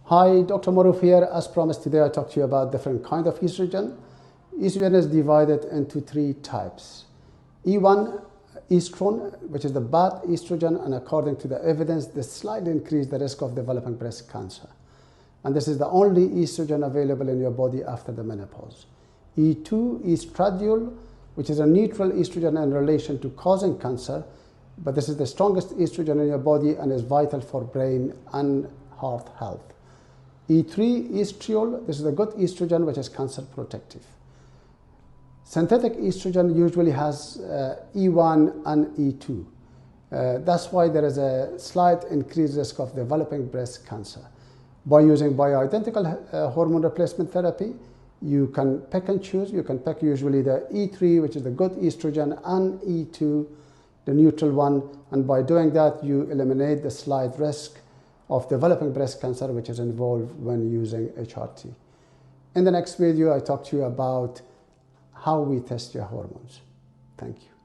Hi, Dr. Maruf here. As promised, today I talk to you about different kind of estrogen. Estrogen is divided into three types. E1, estrone, which is the bad estrogen, and according to the evidence, this slightly increase the risk of developing breast cancer. And this is the only estrogen available in your body after the menopause. E2, estradiol, which is a neutral estrogen in relation to causing cancer, but this is the strongest estrogen in your body and is vital for brain and heart health. E3, estriol, this is a good estrogen which is cancer protective. Synthetic estrogen usually has E1 and E2. That's why there is a slight increased risk of developing breast cancer. By using bioidentical hormone replacement therapy, you can pick and choose. You can pick usually the E3, which is the good estrogen, and E2, the neutral one. And by doing that, you eliminate the slight risk of developing breast cancer, which is involved when using HRT. In the next video, I talk to you about how we test your hormones. Thank you.